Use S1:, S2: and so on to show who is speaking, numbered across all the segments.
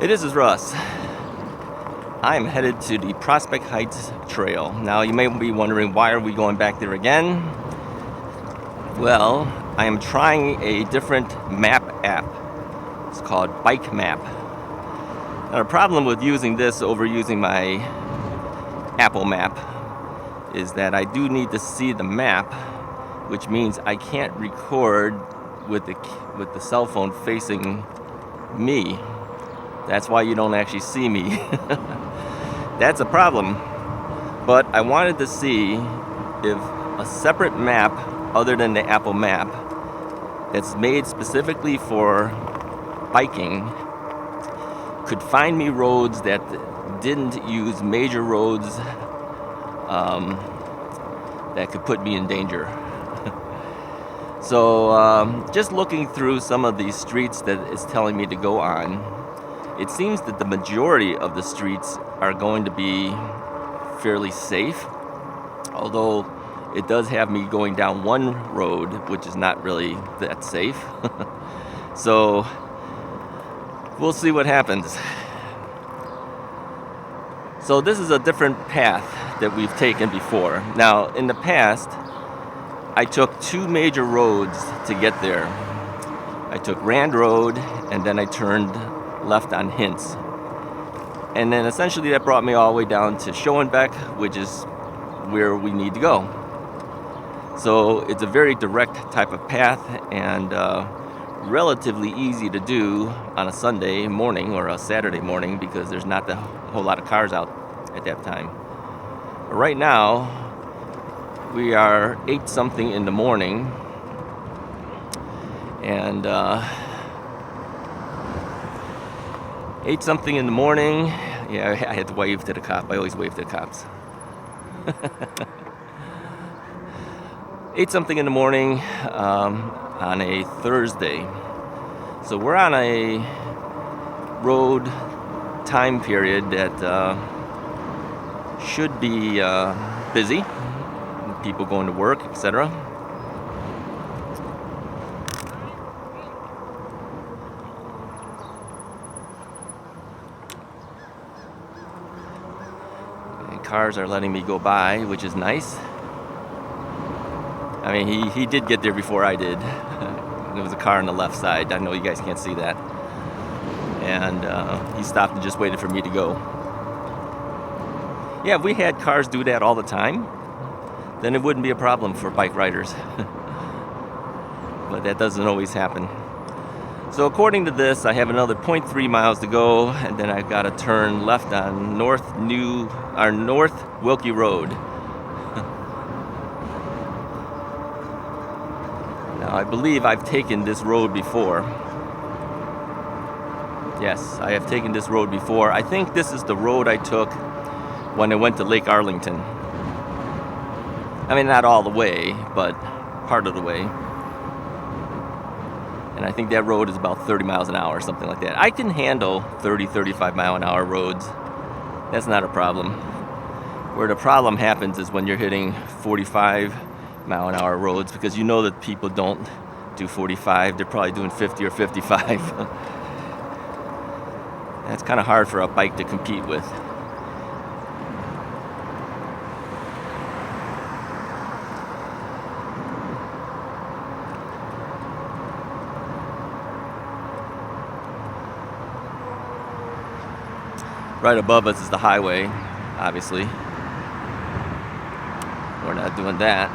S1: Hey, this is Russ. I'm headed to the Prospect Heights Trail. Now, you may be wondering, why are we going back there again? Well, I am trying a different map app. It's called Bikemap. Now, the problem with using this over using my Apple map is that I do need to see the map, which means I can't record with the cell phone facing me. That's why you don't actually see me. That's a problem. But I wanted to see if a separate map other than the Apple map that's made specifically for biking could find me roads that didn't use major roads that could put me in danger. So just looking through some of these streets that it's telling me to go on, it seems that the majority of the streets are going to be fairly safe, although it does have me going down one road which is not really that safe. So we'll see what happens. So this is a different path that we've taken before. Now, in the past, I took two major roads to get there. I took Rand Road, and then I turned left on Hintz. And then essentially that brought me all the way down to Schoenbeck, which is where we need to go. So it's a very direct type of path and relatively easy to do on a Sunday morning or a Saturday morning because there's not a whole lot of cars out at that time. But right now, we are 8 something in the morning, and 8 something in the morning. Yeah, I had to wave to the cop. I always wave to the cops. 8 something in the morning on a Thursday. So we're on a road time period that should be busy. People going to work, etc. Cars are letting me go by, which is nice. I mean, he did get there before I did. There was a car on the left side. I know you guys can't see that. And he stopped and just waited for me to go. Yeah, if we had cars do that all the time, then it wouldn't be a problem for bike riders. But that doesn't always happen. So according to this, I have another 0.3 miles to go, and then I've got to turn left on North Wilkie Road. Now, I believe I've taken this road before. Yes, I have taken this road before. I think this is the road I took when I went to Lake Arlington. I mean, not all the way, but part of the way. And I think that road is about 30 miles an hour or something like that. I can handle 30, 35 mile an hour roads. That's not a problem. Where the problem happens is when you're hitting 45 mile an hour roads, because you know that people don't do 45. They're probably doing 50 or 55. That's kind of hard for a bike to compete with. Right above us is the highway, obviously. We're not doing that.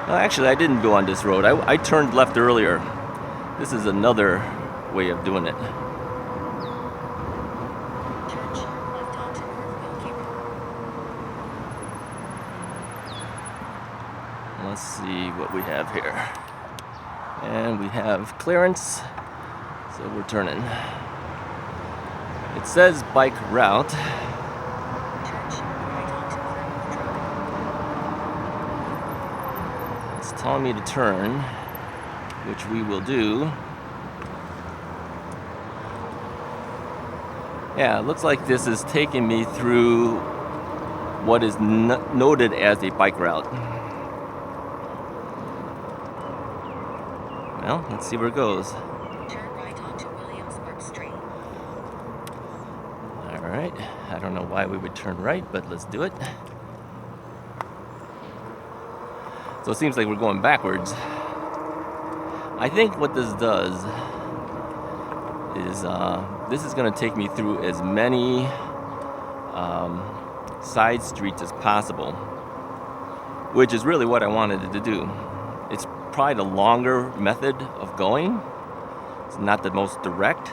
S1: Well, actually, I didn't go on this road. I turned left earlier. This is another way of doing it. Let's see what we have here. And we have clearance, so we're turning. It says bike route. It's telling me to turn, which we will do. Yeah, it looks like this is taking me through what is noted as a bike route. Well, let's see where it goes.
S2: Turn right onto Williamsburg Street.
S1: Alright, I don't know why we would turn right, but let's do it. So it seems like we're going backwards. I think what this does is this is going to take me through as many side streets as possible, which is really what I wanted it to do. It's probably the longer method of going. It's not the most direct.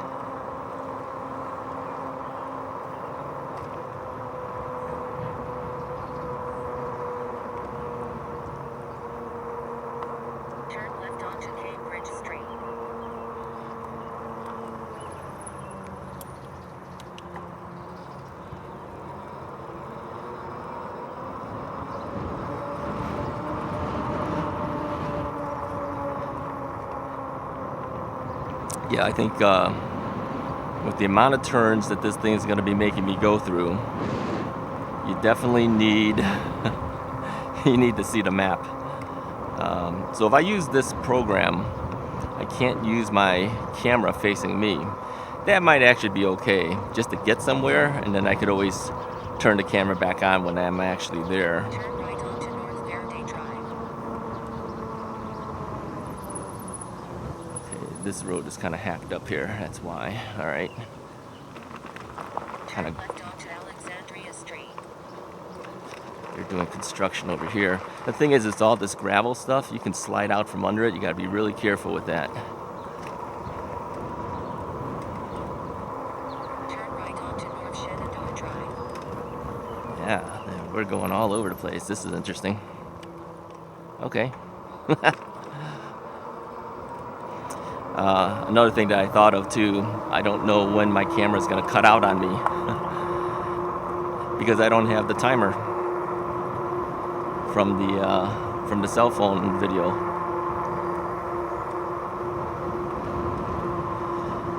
S2: Turn left onto Cambridge Street.
S1: Yeah, I think with the amount of turns that this thing is going to be making me go through, you definitely need you need to see the map. So if I use this program, I can't use my camera facing me. That might actually be okay, just to get somewhere, and then I could always turn the camera back on when I'm actually there.
S2: Turn right onto North Verde Drive.
S1: Okay, this road is kind of hacked up here, that's why. All right.
S2: Turn left onto Alexandria Street.
S1: They're doing construction over here. The thing is, it's all this gravel stuff. You can slide out from under it. You got to be really careful with that.
S2: Turn right onto North Shenandoah Drive.
S1: Yeah, we're going all over the place. This is interesting. Okay. Another thing that I thought of too, I don't know when my camera's going to cut out on me because I don't have the timer from the cell phone video.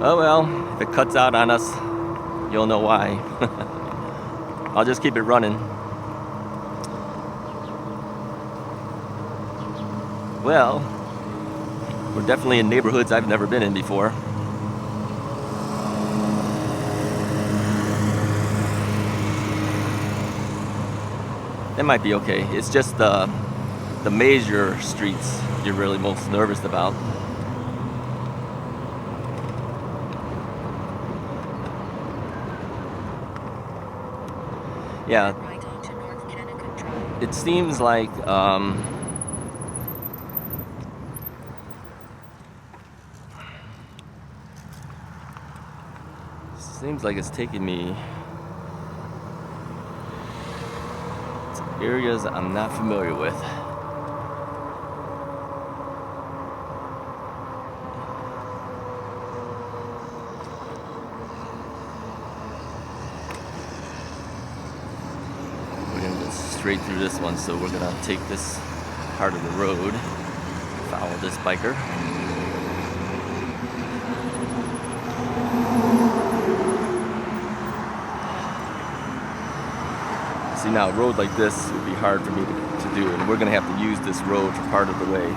S1: Oh well, if it cuts out on us, you'll know why. I'll just keep it running. Well, we're definitely in neighborhoods I've never been in before. That might be okay. It's just the major streets you're really most nervous about. Yeah,
S2: Right onto North Kennebec Drive.
S1: it seems like it's taking me to areas I'm not familiar with. We're gonna go straight through this one, so we're gonna take this part of the road, follow this biker. See, now a road like this would be hard for me to do, and we're going to have to use this road for part of the way.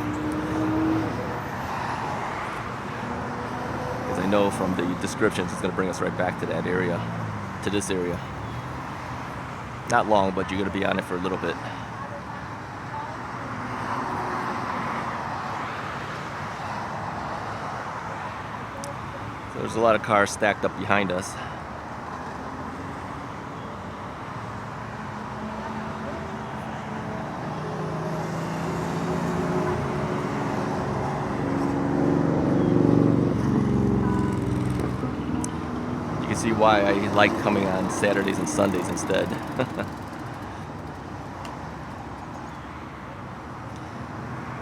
S1: Because I know from the descriptions it's going to bring us right back to that area, to this area. Not long, but you're going to be on it for a little bit. So there's a lot of cars stacked up behind us. See why I like coming on Saturdays and Sundays instead.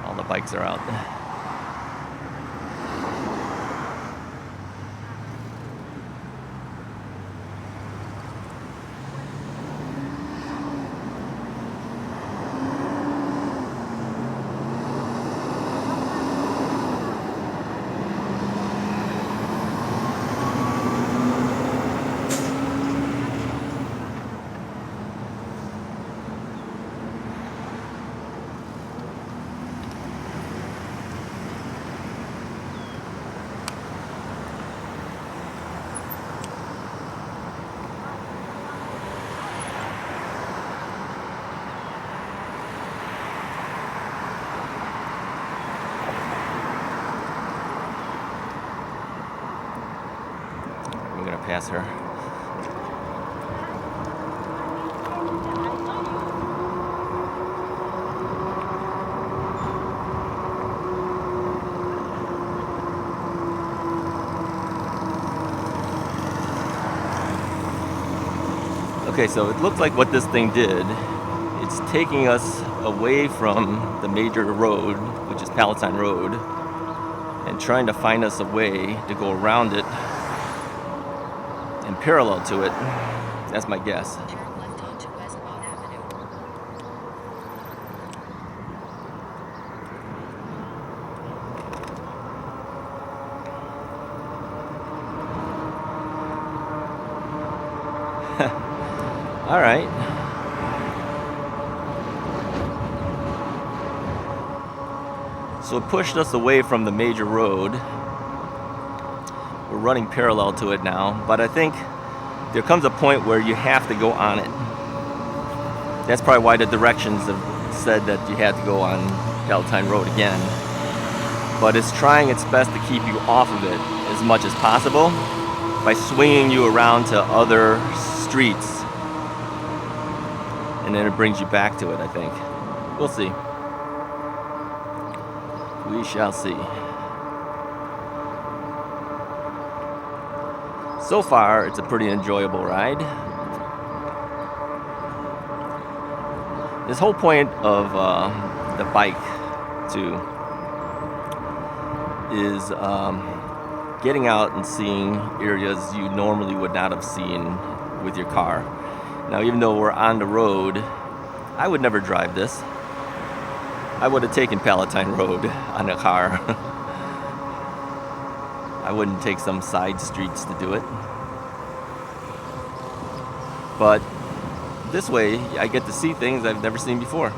S1: All the bikes are out. pass her. Okay, so it looks like what this thing did, it's taking us away from the major road, which is Palatine Road, and trying to find us a way to go around it and parallel to it. That's my guess.
S2: Turn left onto Westmont Avenue.
S1: All right. So it pushed us away from the major road. We're running parallel to it now, but I think there comes a point where you have to go on it. That's probably why the directions have said that you had to go on Palatine Road again. But it's trying its best to keep you off of it as much as possible by swinging you around to other streets. And then it brings you back to it, I think. We'll see. We shall see. So far, it's a pretty enjoyable ride. This whole point of the bike, too, is getting out and seeing areas you normally would not have seen with your car. Now, even though we're on the road, I would never drive this. I would have taken Palatine Road on a car. I wouldn't take some side streets to do it. But this way, I get to see things I've never seen before.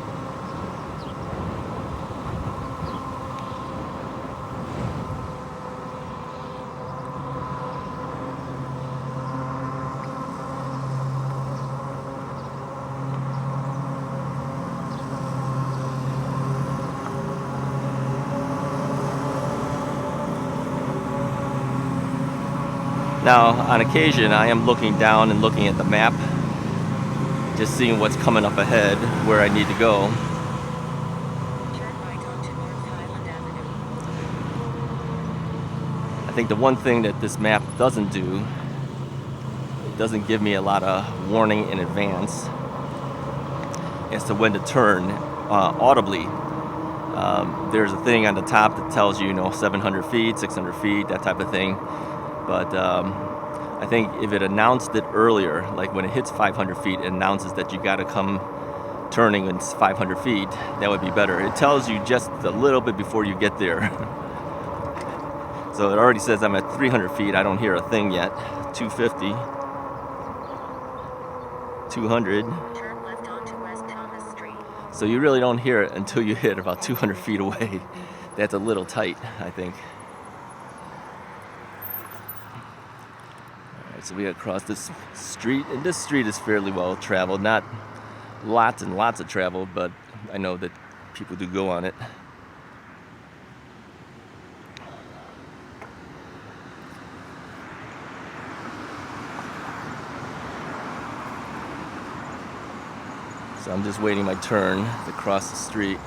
S1: Now, on occasion, I am looking down and looking at the map, just seeing what's coming up ahead, where I need to go.
S2: Turn right onto North Highland Avenue.
S1: I think the one thing that this map doesn't do, it doesn't give me a lot of warning in advance as to when to turn audibly. There's a thing on the top that tells you, 700 feet, 600 feet, that type of thing. But I think if it announced it earlier, like when it hits 500 feet, it announces that you got to come turning in 500 feet, that would be better. It tells you just a little bit before you get there. So it already says I'm at 300 feet. I don't hear a thing yet. 250. 200.
S2: Turn left onto West Thomas Street.
S1: So you really don't hear it until you hit about 200 feet away. That's a little tight, I think. So we gotta cross this street, and this street is fairly well traveled. Not lots and lots of travel, but I know that people do go on it. So I'm just waiting my turn to cross the street.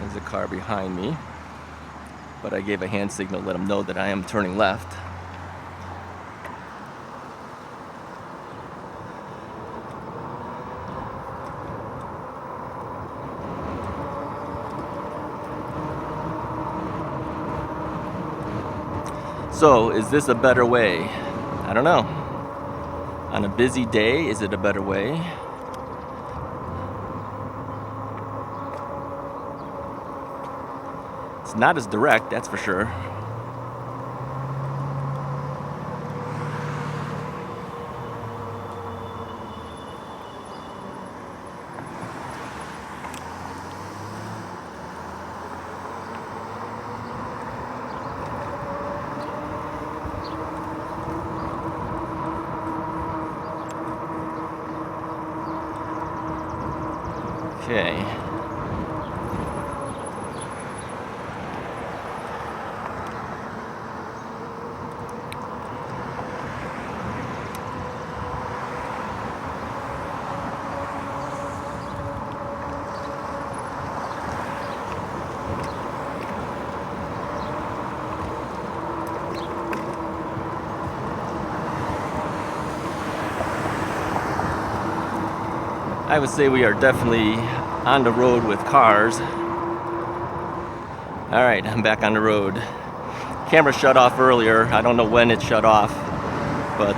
S1: There's a car behind me, but I gave a hand signal to let them know that I am turning left. So, is this a better way? I don't know. On a busy day, is it a better way? It's not as direct, that's for sure. Okay. I would say we are definitely on the road with cars. All right, I'm back on the road. Camera shut off earlier. I don't know when it shut off, but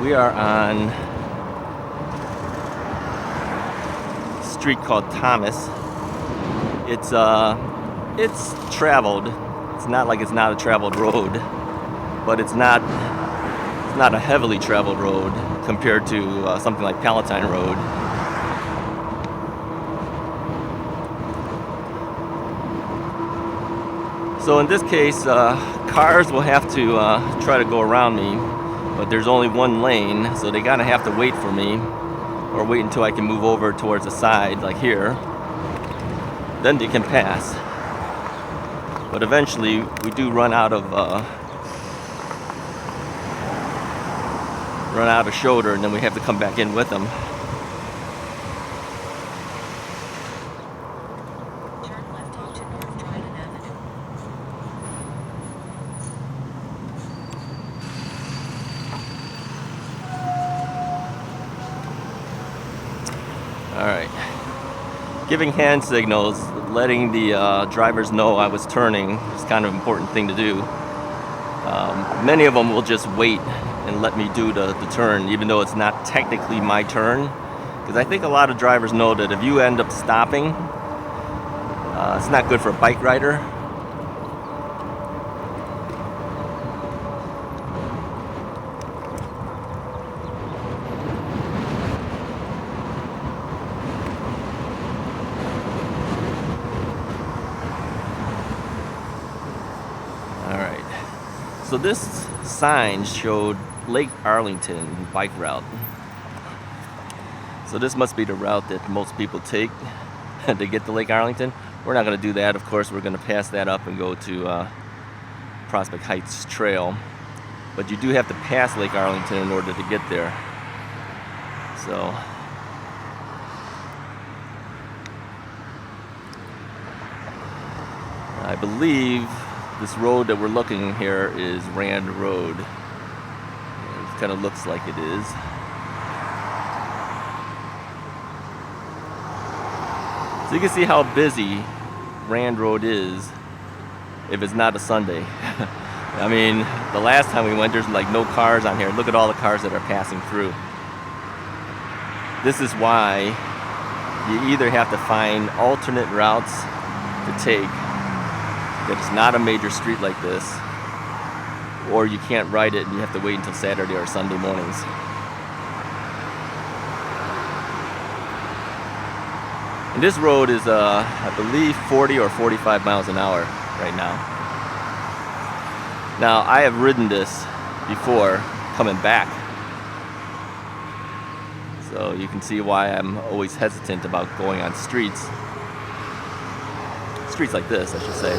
S1: we are on a street called Thomas. It's traveled. It's not like it's not a traveled road, but it's not a heavily traveled road compared to something like Palatine Road. So in this case, cars will have to try to go around me, but there's only one lane, so they gotta have to wait for me, or wait until I can move over towards the side, like here. Then they can pass. But eventually, we do run out of shoulder, and then we have to come back in with them.
S2: Turn left onto North Dryden Avenue.
S1: All right. Giving hand signals, letting the drivers know I was turning is kind of an important thing to do. Many of them will just wait and let me do the turn, even though it's not technically my turn. Because I think a lot of drivers know that if you end up stopping, it's not good for a bike rider. So this sign showed Lake Arlington bike route. So this must be the route that most people take to get to Lake Arlington. We're not going to do that, of course. We're going to pass that up and go to Prospect Heights Trail. But you do have to pass Lake Arlington in order to get there. So I believe this road that we're looking here is Rand Road. It kind of looks like it is. So you can see how busy Rand Road is if it's not a Sunday. I mean, the last time we went, there's like no cars on here. Look at all the cars that are passing through. This is why you either have to find alternate routes to take that is not a major street like this, or you can't ride it and you have to wait until Saturday or Sunday mornings. And this road is, I believe, 40 or 45 miles an hour right now. Now, I have ridden this before coming back, so you can see why I'm always hesitant about going on streets like this, I should say.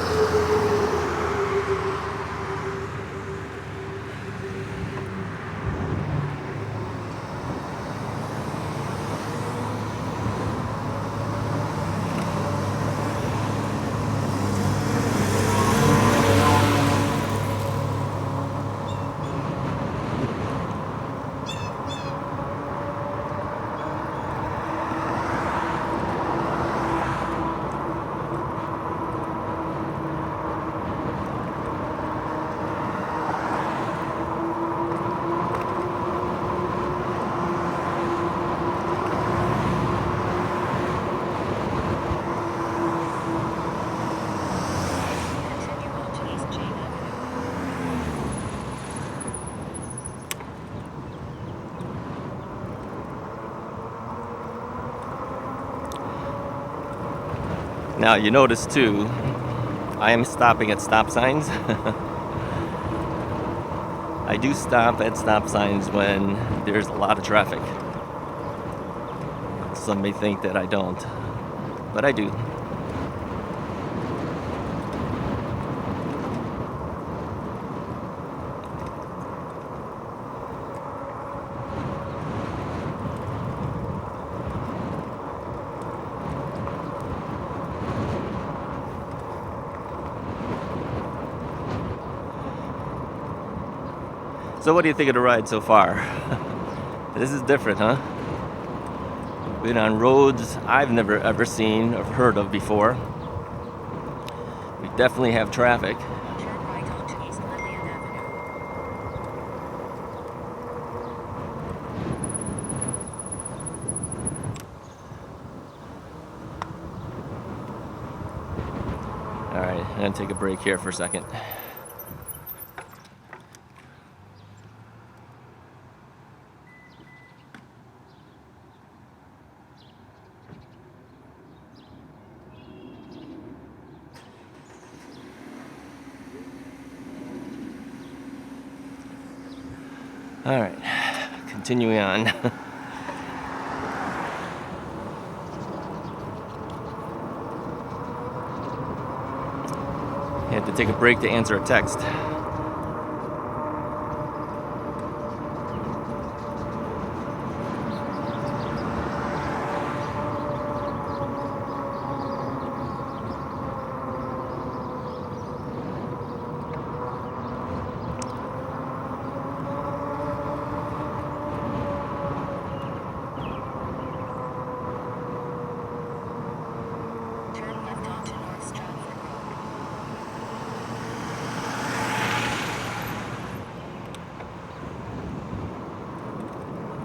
S1: Now you notice too, I am stopping at stop signs. I do stop at stop signs when there's a lot of traffic. Some may think that I don't, but I do. So what do you think of the ride so far? This is different, huh? Been on roads I've never ever seen or heard of before. We definitely have traffic.
S2: Turn right onto East Lillian Avenue.
S1: Alright, I'm gonna take a break here for a second. Alright, continuing on. Had to take a break to answer a text.
S2: Turn left onto North Stratford Road.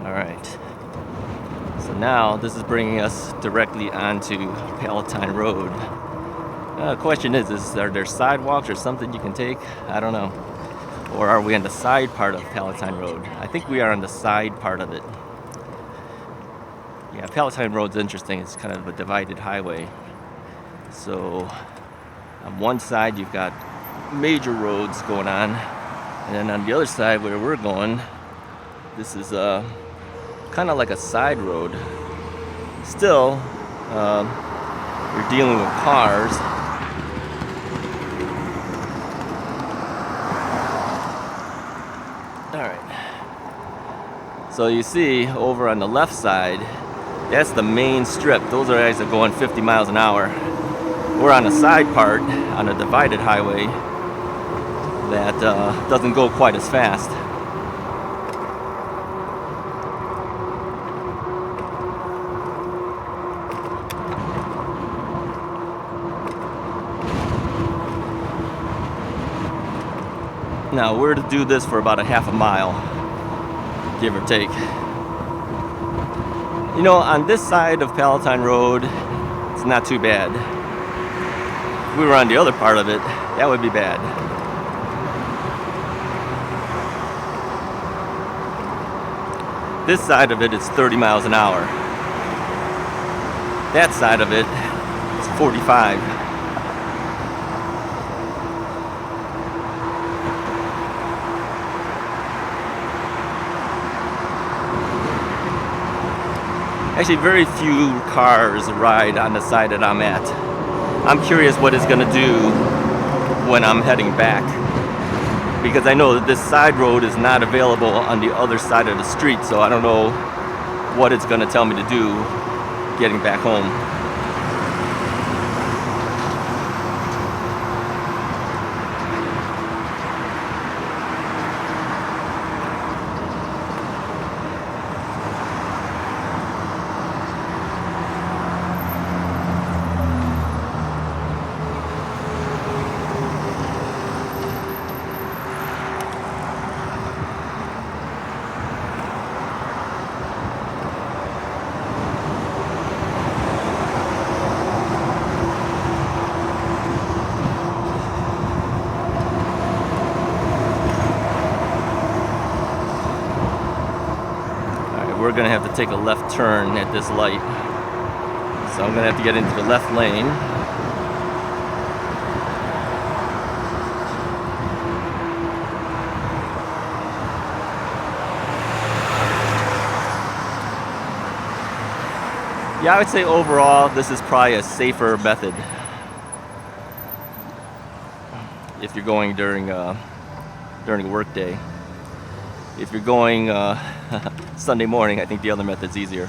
S1: Alright. So now this is bringing us directly onto Palatine Road. Question is are there sidewalks or something you can take? I don't know. Or are we on the side part of Palatine Road? I think we are on the side part of it. Yeah, Palatine Road's interesting. It's kind of a divided highway. So on one side you've got major roads going on, and then on the other side where we're going, this is kind of like a side road. Still, you're dealing with cars. Alright. So you see over on the left side, that's the main strip. Those are guys that are going 50 miles an hour. We're on a side part, on a divided highway, that doesn't go quite as fast. Now we're to do this for about a half a mile, give or take. You know, on this side of Palatine Road, it's not too bad. If we were on the other part of it, that would be bad. This side of it is 30 miles an hour. That side of it is 45. Actually, very few cars ride on the side that I'm at. I'm curious what it's going to do when I'm heading back, because I know that this side road is not available on the other side of the street, so I don't know what it's going to tell me to do getting back home. We're gonna have to take a left turn at this light, so I'm gonna have to get into the left lane. Yeah, I would say overall this is probably a safer method if you're going during a work day. If you're going Sunday morning, I think the other method's easier.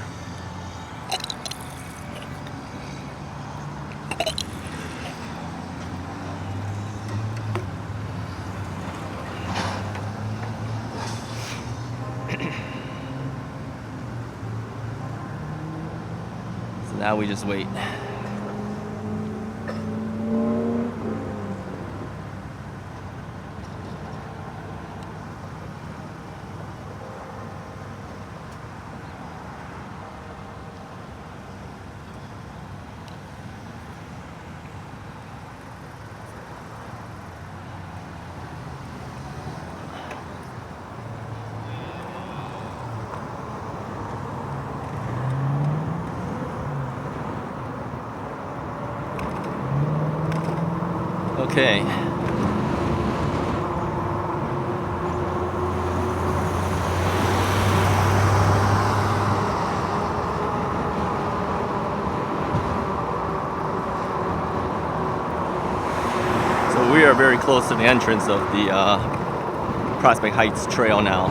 S1: Now we just wait. Okay. So we are very close to the entrance of the Prospect Heights Trail now.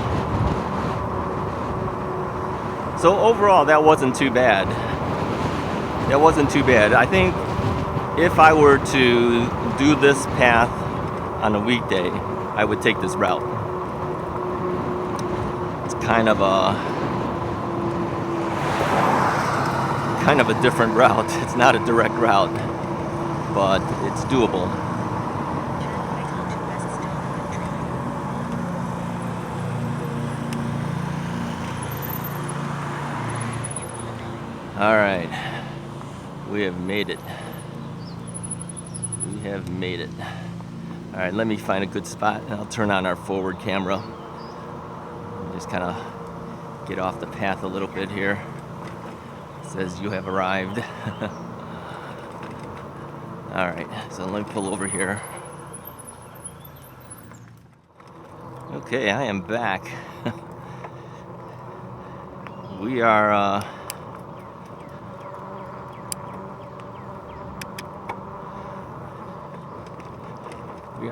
S1: So overall, that wasn't too bad. That wasn't too bad. I think if I were to do this path on a weekday, I would take this route. It's kind of a different route. It's not a direct route, but it's doable. All right, we have made it. We have made it. All right, let me find a good spot and I'll turn on our forward camera. Just kind of get off the path a little bit here. It says you have arrived. All right, so let me pull over here. Okay, I am back. We are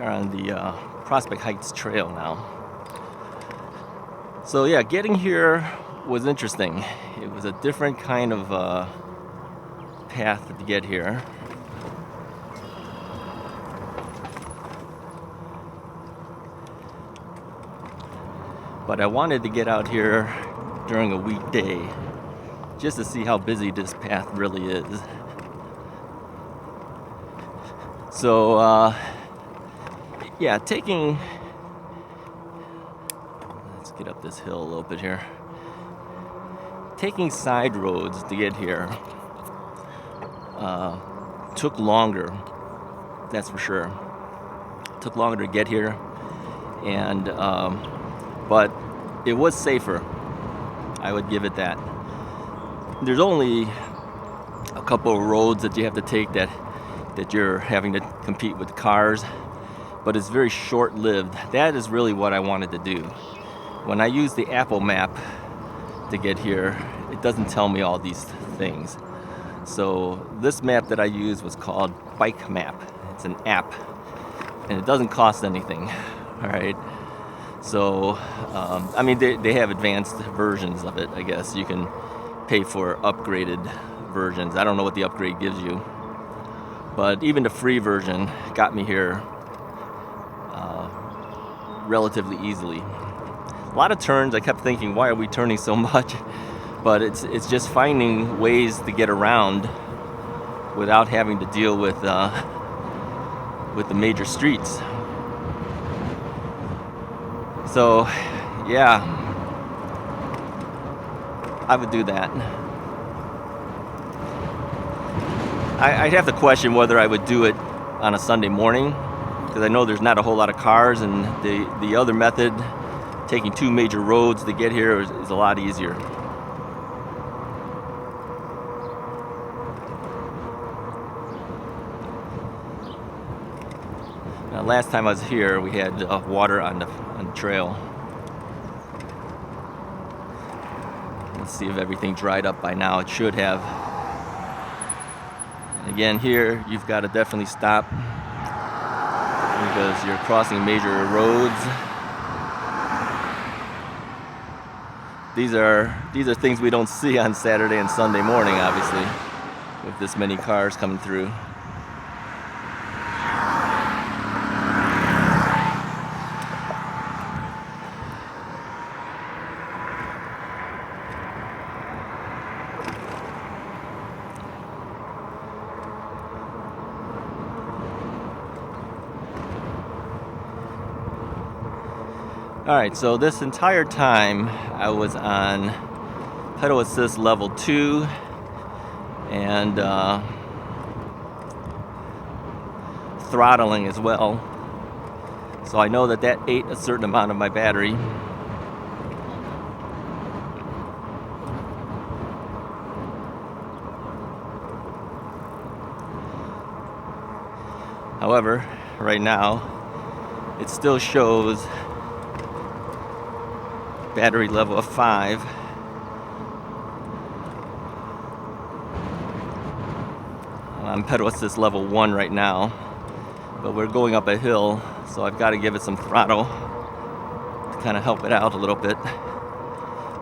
S1: on the Prospect Heights Trail now. So yeah, getting here was interesting. It was a different kind of path to get here. But I wanted to get out here during a weekday just to see how busy this path really is. So yeah, let's get up this hill a little bit here. Taking side roads to get here took longer, that's for sure. Took longer to get here, and but it was safer. I would give it that. There's only a couple of roads that you have to take that you're having to compete with cars, but it's very short-lived. That is really what I wanted to do. When I use the Apple map to get here, it doesn't tell me all these things. So this map that I use was called Bikemap. It's an app, and it doesn't cost anything. All right. So, I mean, they have advanced versions of it, I guess. You can pay for upgraded versions. I don't know what the upgrade gives you, but even the free version got me here relatively easily. A lot of turns. I kept thinking, why are we turning so much? But it's just finding ways to get around without having to deal with the major streets. So, yeah, I would do that. I'd have to question whether I would do it on a Sunday morning, because I know there's not a whole lot of cars, and the other method, taking two major roads to get here, is a lot easier. Now, last time I was here, we had water on the trail. Let's see if everything dried up by now. It should have. And again, here you've got to definitely stop because you're crossing major roads. These are things we don't see on Saturday and Sunday morning, obviously, with this many cars coming through. Alright, so this entire time I was on pedal assist level 2 and throttling as well. So I know that that ate a certain amount of my battery. However, right now it still shows battery level of 5. I'm pedal assist level 1 right now, but we're going up a hill, so I've got to give it some throttle to kind of help it out a little bit.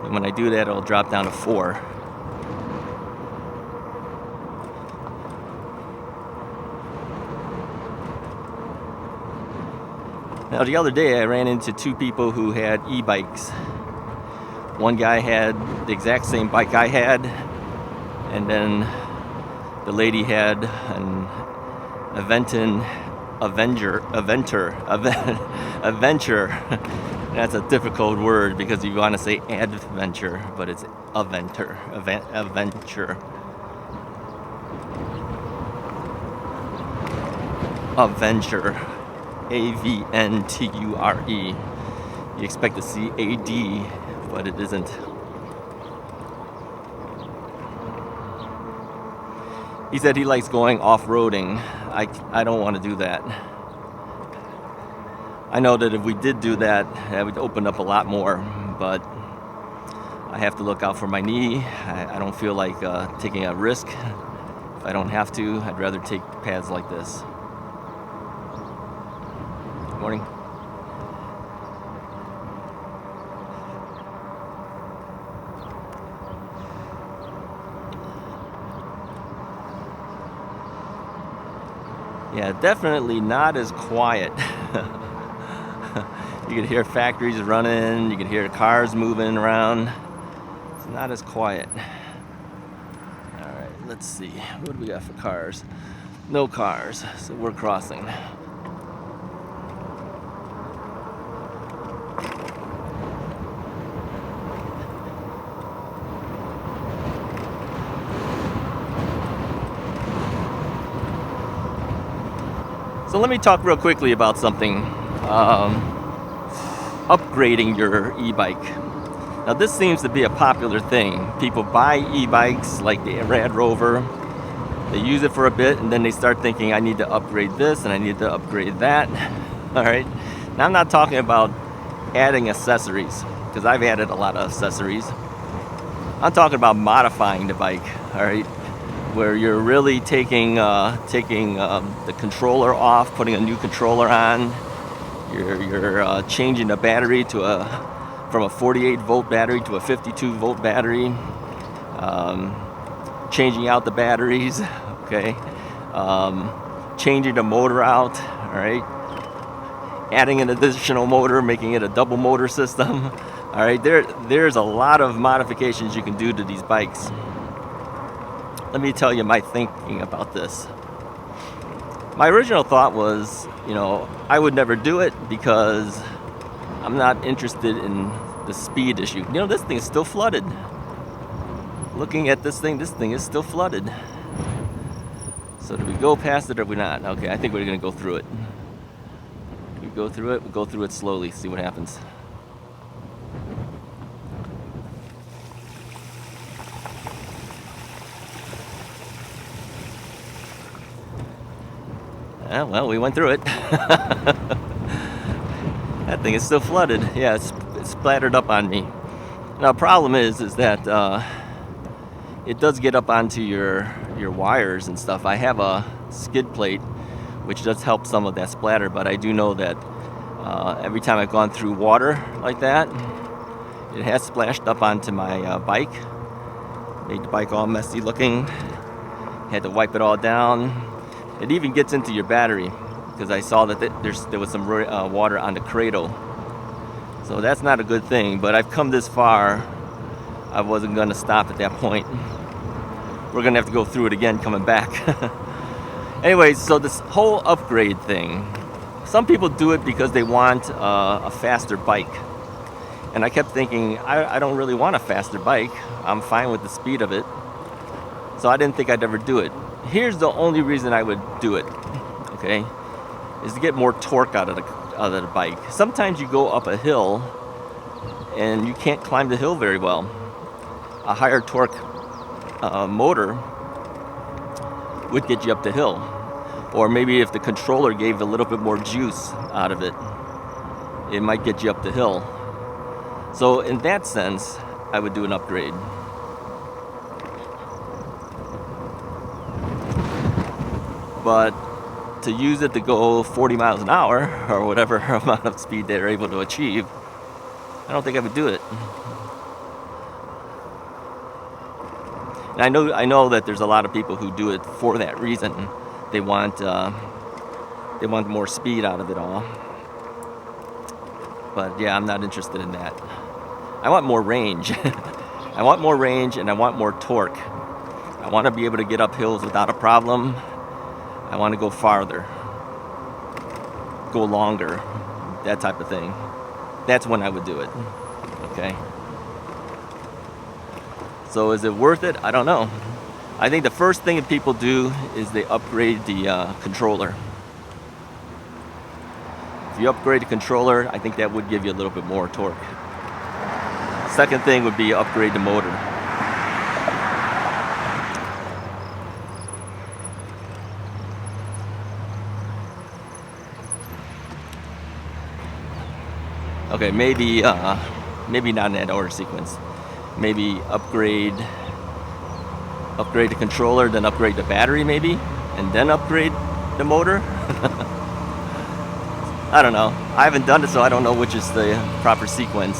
S1: And when I do that, it'll drop down to 4. Now, the other day I ran into 2 people who had e-bikes. One guy had the exact same bike I had, and then the lady had an Avenger. That's a difficult word because you want to say adventure, but it's Avenger. Avenger. A-V-N-T-U-R-E. You expect to see A-D, but it isn't. He said he likes going off-roading. I don't want to do that. I know that if we did do that, that would open up a lot more, but I have to look out for my knee. I don't feel like taking a risk. If I don't have to, I'd rather take paths like this. Morning. Yeah, definitely not as quiet. You can hear factories running, you can hear cars moving around. It's not as quiet. Alright, let's see. What do we got for cars? No cars, so we're crossing. So let me talk real quickly about something, upgrading your e-bike. Now this seems to be a popular thing. People buy e-bikes like the Rad Rover, they use it for a bit and then they start thinking I need to upgrade this and I need to upgrade that. Alright, now I'm not talking about adding accessories, because I've added a lot of accessories. I'm talking about modifying the bike, alright? Where you're really taking the controller off, putting a new controller on. You're changing the battery from a 48 volt battery to a 52 volt battery. Changing out the batteries, okay. Changing the motor out, all right. Adding an additional motor, making it a double motor system. All right, there's a lot of modifications you can do to these bikes. Let me tell you my thinking about this. My original thought was, I would never do it because I'm not interested in the speed issue. This thing is still flooded. Looking at this thing is still flooded. So do we go past it or we not? Okay, I think we're gonna go through it. We go through it, we go through it slowly, see what happens. Well, we went through it. That thing is still flooded. Yeah, it's splattered up on me. Now, the problem is that it does get up onto your wires and stuff. I have a skid plate, which does help some of that splatter, but I do know that every time I've gone through water like that, it has splashed up onto my bike. Made the bike all messy looking. Had to wipe it all down. It even gets into your battery because I saw that there was some water on the cradle. So that's not a good thing, but I've come this far. I wasn't going to stop at that point. We're going to have to go through it again coming back. Anyways, so this whole upgrade thing, some people do it because they want a faster bike. And I kept thinking, I don't really want a faster bike. I'm fine with the speed of it. So I didn't think I'd ever do it. Here's the only reason I would do it, okay, is to get more torque out of the bike. Sometimes you go up a hill and you can't climb the hill very well. A higher torque motor would get you up the hill. Or maybe if the controller gave a little bit more juice out of it, it might get you up the hill. So in that sense, I would do an upgrade. But to use it to go 40 miles an hour, or whatever amount of speed they're able to achieve, I don't think I would do it. And I know that there's a lot of people who do it for that reason. They want more speed out of it all. But yeah, I'm not interested in that. I want more range. I want more range and I want more torque. I want to be able to get up hills without a problem. I want to go farther, go longer, that type of thing. That's when I would do it. Okay. So is it worth it? I don't know. I think the first thing that people do is they upgrade the controller. If you upgrade the controller, I think that would give you a little bit more torque. Second thing would be upgrade the motor. Okay, maybe not in that order sequence. Maybe upgrade the controller, then upgrade the battery maybe, and then upgrade the motor. I don't know. I haven't done it, so I don't know which is the proper sequence.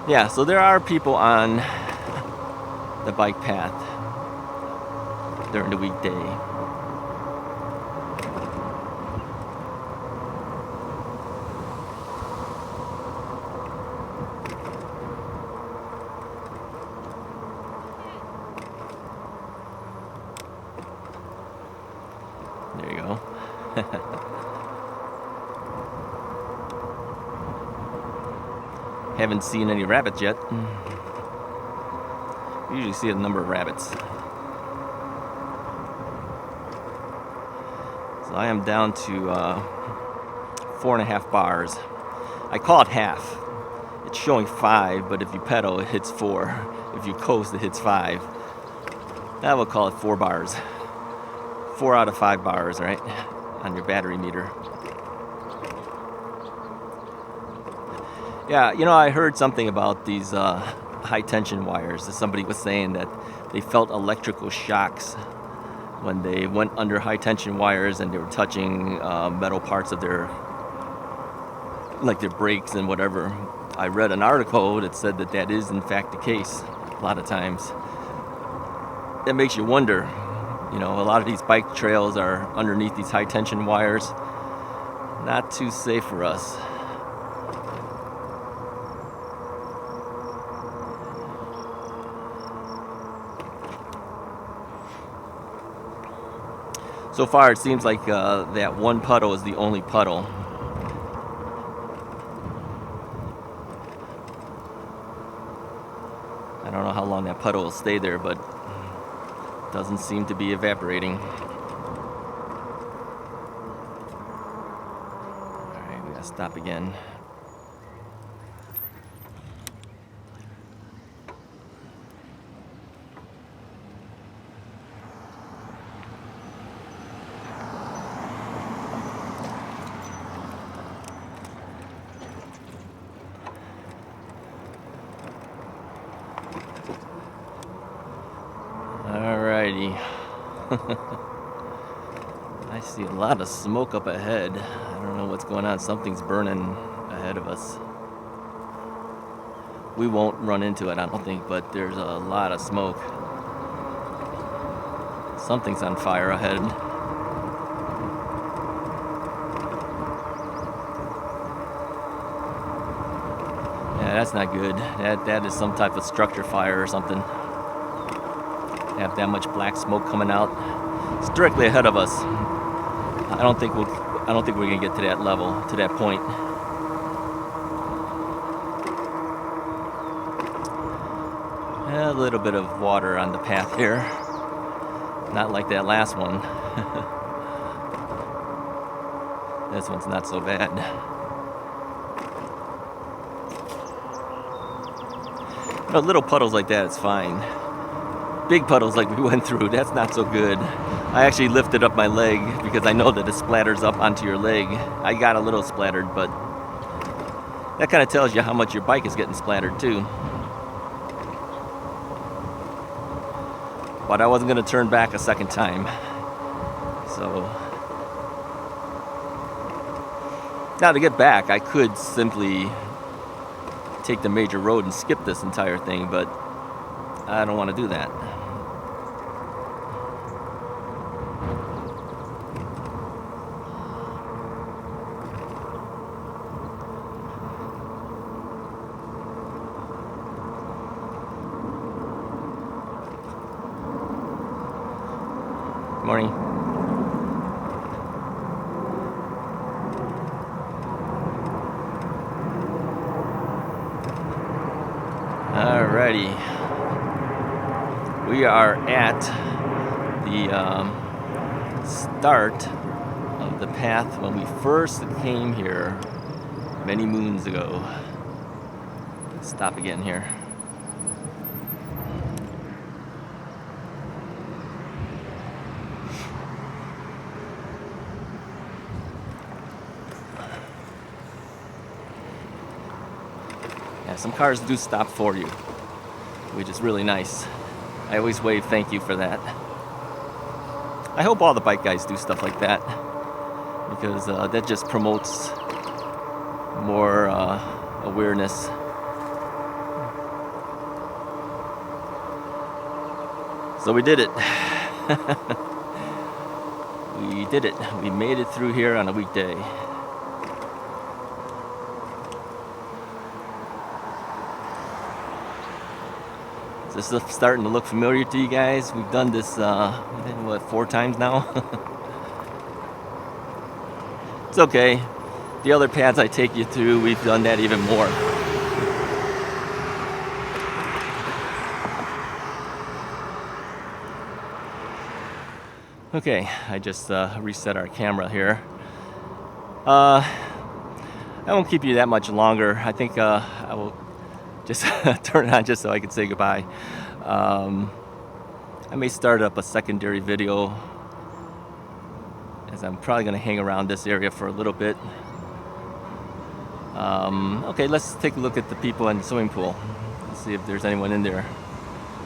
S1: Yeah, so there are people on the bike path during the weekday. There you go. Haven't seen any rabbits yet. We usually see a number of rabbits. So I am down to 4.5 bars. I call it half. It's showing 5, but if you pedal, it hits 4. If you coast, it hits 5. I will call it 4 bars. 4 out of 5 bars, right? On your battery meter. Yeah, you know, I heard something about these high tension wires. Somebody was saying that they felt electrical shocks when they went under high tension wires and they were touching metal parts of their brakes and whatever. I read an article that said that is in fact the case a lot of times. That makes you wonder, you know, a lot of these bike trails are underneath these high tension wires. Not too safe for us. So far, it seems like that one puddle is the only puddle. I don't know how long that puddle will stay there, but it doesn't seem to be evaporating. All right, we gotta stop again. Alrighty. I see a lot of smoke up ahead. I don't know what's going on. Something's burning ahead of us. We won't run into it, I don't think, but there's a lot of smoke. Something's on fire ahead. Yeah, that's not good. That is some type of structure fire or something. Have that much black smoke coming out. It's directly ahead of us. I don't think we're gonna get to that level, to that point. A little bit of water on the path here. Not like that last one. This one's not so bad. But little puddles like that, it's fine. Big puddles like we went through, that's not so good. I actually lifted up my leg because I know that it splatters up onto your leg. I got a little splattered, but that kind of tells you how much your bike is getting splattered too. But I wasn't going to turn back a second time. So now to get back, I could simply take the major road and skip this entire thing, but I don't want to do that. Morning. Alrighty. We are at the start of the path when we first came here many moons ago. Stop again here. Yeah, some cars do stop for you, which is really nice. I always wave thank you for that. I hope all the bike guys do stuff like that, because that just promotes more awareness. So we did it. We did it. We made it through here on a weekday. Is this starting to look familiar to you guys? We've done this, what, 4 times now? It's okay. The other paths I take you through, we've done that even more. Okay, I just reset our camera here. I won't keep you that much longer. I think I will just turn it on just so I can say goodbye. I may start up a secondary video, as I'm probably going to hang around this area for a little bit. Okay, let's take a look at the people in the swimming pool. Let's see if there's anyone in there.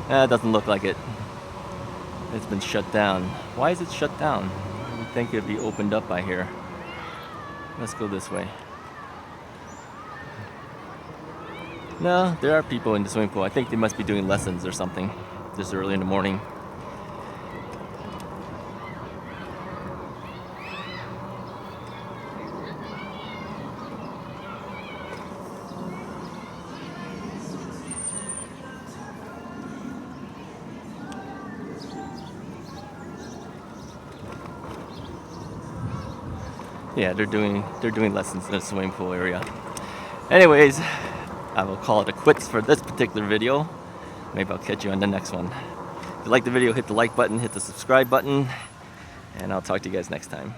S1: It doesn't look like it. It's been shut down. Why is it shut down? I would think it'd be opened up by here. Let's go this way. No, there are people in the swimming pool. I think they must be doing lessons or something this early in the morning. Yeah, they're doing lessons in the swimming pool area. Anyways, I will call it a quits for this particular video. Maybe I'll catch you on the next one. If you like the video, hit the like button, hit the subscribe button, and I'll talk to you guys next time.